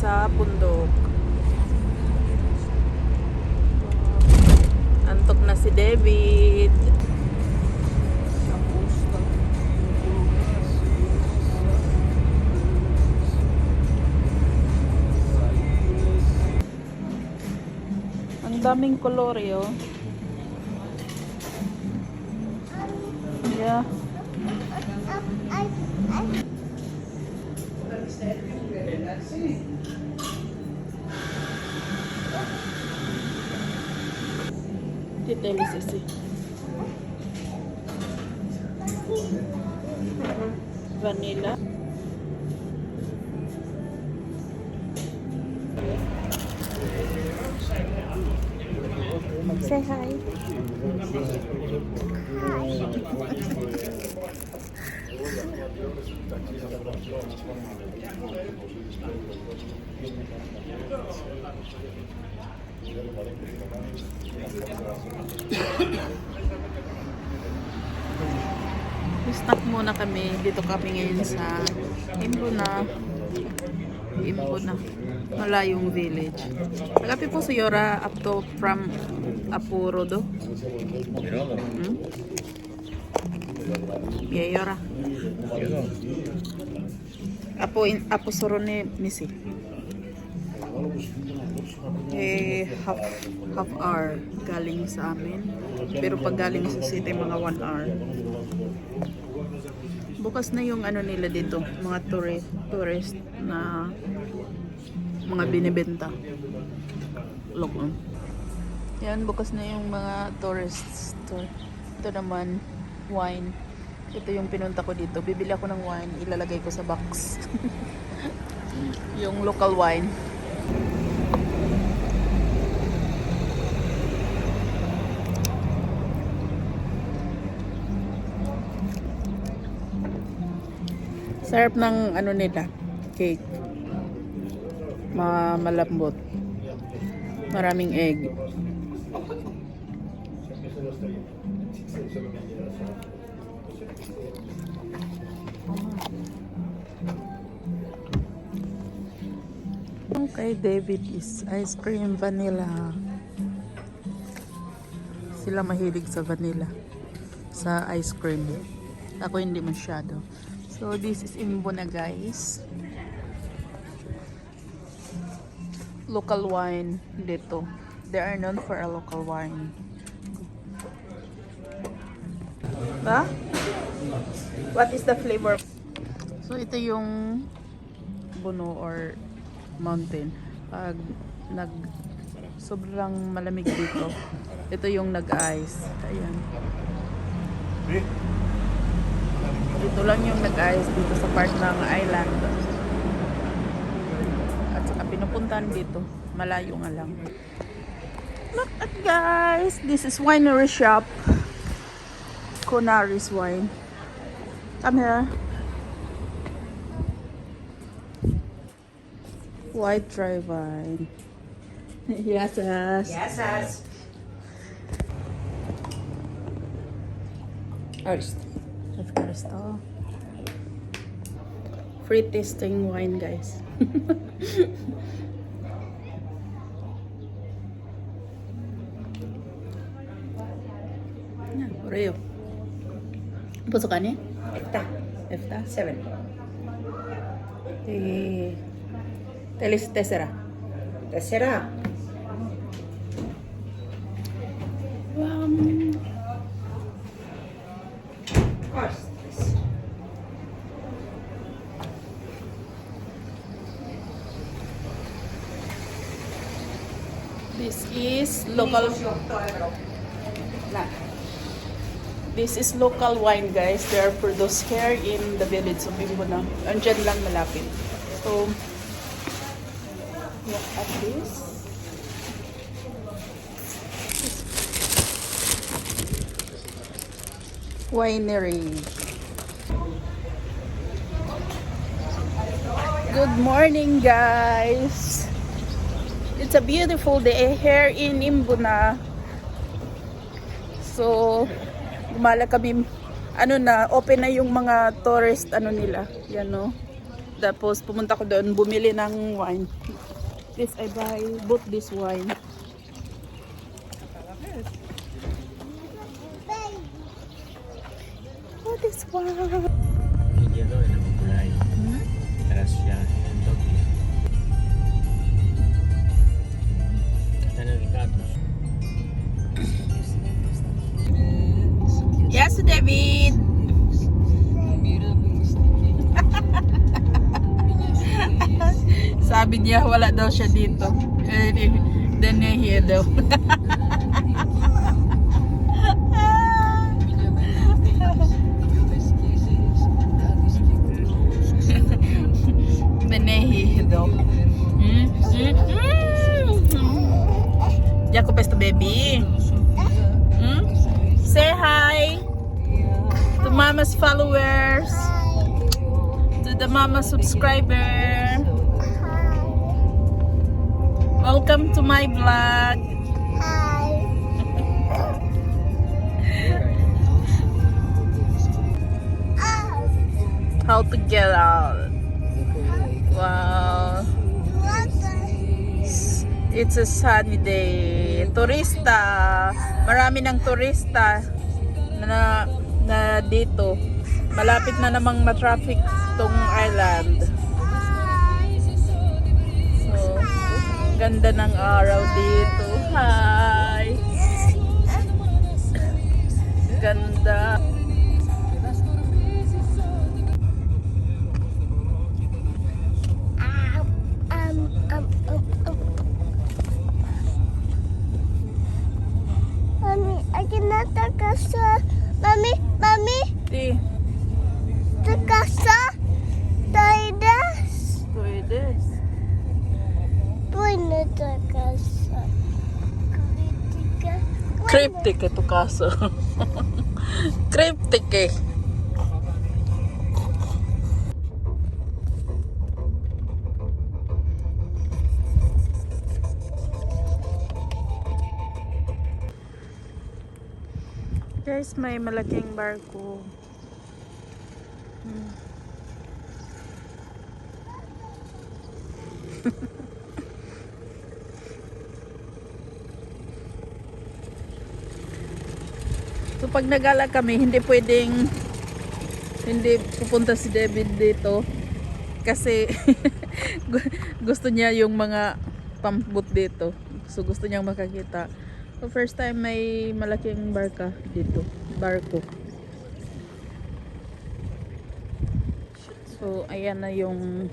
sa bundok. Antok na si David. Ang daming kolore, oh. Yeah. Tita Sisi. Vanilla. Say hi. Stop muna kami. Dito kami ngayon sa Imbuna. Malayong village. Nagapi po sa Yora up to from Apuro do. Yeah, Yora. Apo Sorone misi. Half hour galing sa amin. Pero pag galing sa city mga 1 hour. Bukas na yung ano nila dito, mga tourist na mga binibenta. Look. Yan, bukas na yung mga tourist store. Ito naman, wine. Ito yung pinunta ko dito. Bibili ako ng wine, ilalagay ko sa box. Yung local wine. Sarap ng ano nila, cake. Malambot. Maraming egg. Okay, David is ice cream vanilla. Sila mahilig sa vanilla. Sa ice cream. Ako hindi masyado. So this is Imbuna, guys. Local wine dito. They are known for a local wine. Ba? What is the flavor? So ito yung buno or mountain. Pag sobrang malamig dito, ito yung nag-ice. Ayan. Dito lang yung nag-ice dito sa part ng island. At saka pinupuntahan dito. Malayo nga lang. Look at, guys. This is winery shop. Conaris wine. Come here. White dry wine. Yes, yes. Yes, yes. Of course, oh. Free tasting wine, guys. Oreo. Pusukannya? Efta. 7. Telis Tessera. Tercera. Of course. This is local. This is local wine, guys. They are produced here in the village of Imbuna. Andyan lang malapit. So, look at this. Winery. Good morning, guys. It's a beautiful day here in Imbuna. So, gumala kami, open na yung mga tourist, nila. Yan, no? Tapos pumunta ko doon, bumili ng wine. This I bought this wine. What is wine? Hielo na kulay. Aras siya. Hotdog niya. Tanong ikatos. Yes, David. Sabi niya wala daw siya dito. Then here daw. Benehi daw. Diyan ko pesto baby. Say hi to Mama's followers, to the Mama subscriber. Welcome to my vlog. How to get out? Wow. It's a sunny day. Turista. Marami ng turista na dito. Malapit na namang ma-traffic tong island. So, ganda ng araw dito. Hi! Ganda. Mommy, I cannot take a shot. Mommy, Di, take a shot. pwede. Pwede take a shot. Cryptic ito kaso. Cryptic eh. Guys, may malaking barko. So pag nagala kami, hindi pupunta si David dito kasi gusto niya yung mga pambut dito. So gusto niyang makakita. So first time may malaking barko. So ayan na yung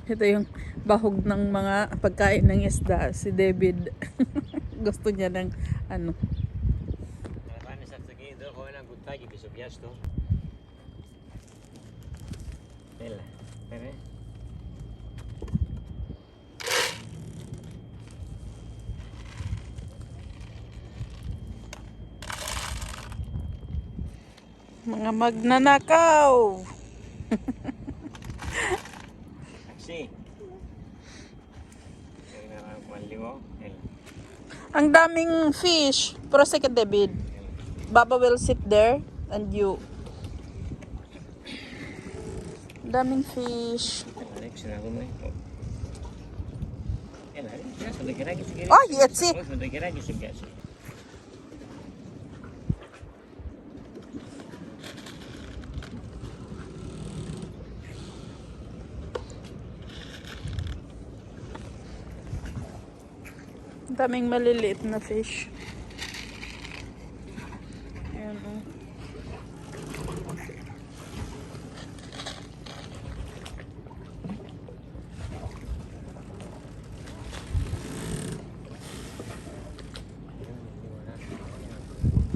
ito yung bahog ng mga pagkain ng isda. Si David gusto niya ng ano. Paano sa seguido ko na good tagi piso piasto. Ela. Pere. Mga magnanakaw. Si. Kaya maliwo. Ela. Ang daming fish. Pero sige David. Baba will sit there and you. Daming fish. Alex na ko may. Ela, ya sa dagiragi sige. Oh, yetsi. Sa dagiragi sige. Daming maliliit na fish. Ayan o.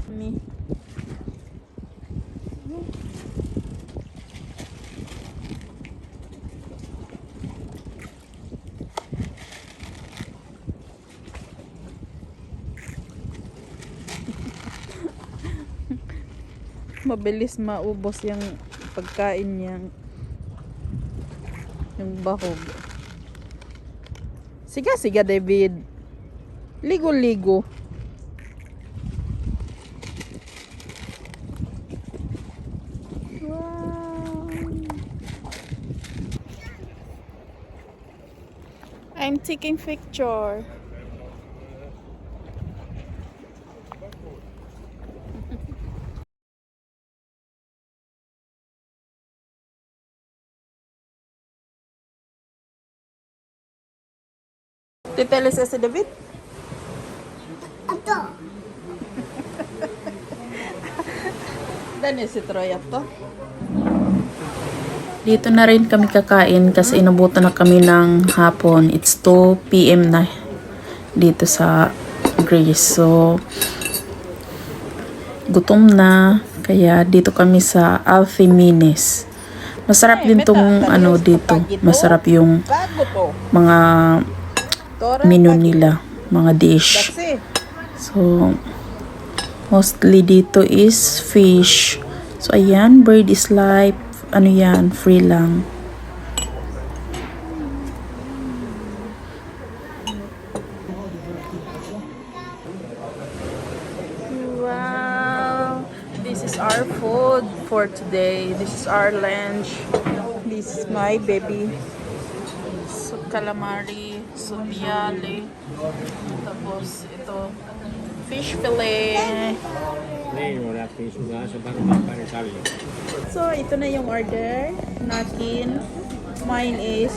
Me. Mabilis maubos yung pagkain niya, yung bahog. Siga David, ligo I'm taking picture. Titeles sa David? Ato. Dani si Troy to. Dito na rin kami kakain kasi inabutan na kami ng hapon. It's 2 p.m. na dito sa Greece. So, gutom na. Kaya dito kami sa Altheminis. Masarap din tong ano dito. Masarap yung mga menu nila. Mga dish. So, mostly dito is fish. So, ayan. Bird is life. Ano yan? Free lang. Wow! This is our food for today. This is our lunch. This is my baby. So, calamari, subiali. Tapos, ito, fish fillet. Lei ora fish uga sa pang sali. So, ito na yung order natin. Mine is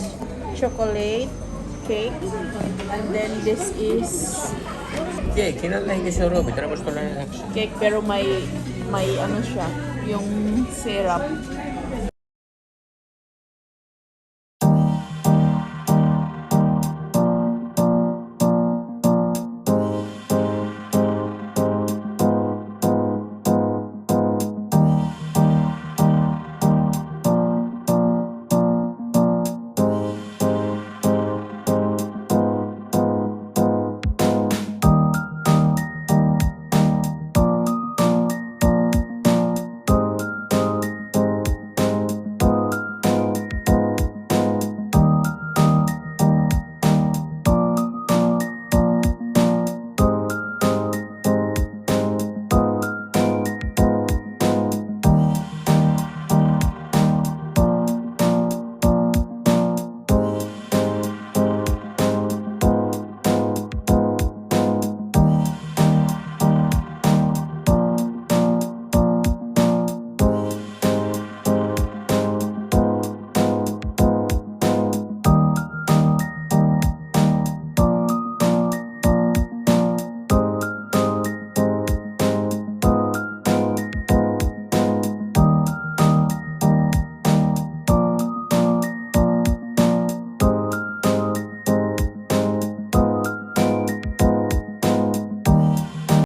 chocolate cake. And then this is Che, kinalay ni sa Robby, tara mo lang action. cake pero may ano siya, yung syrup.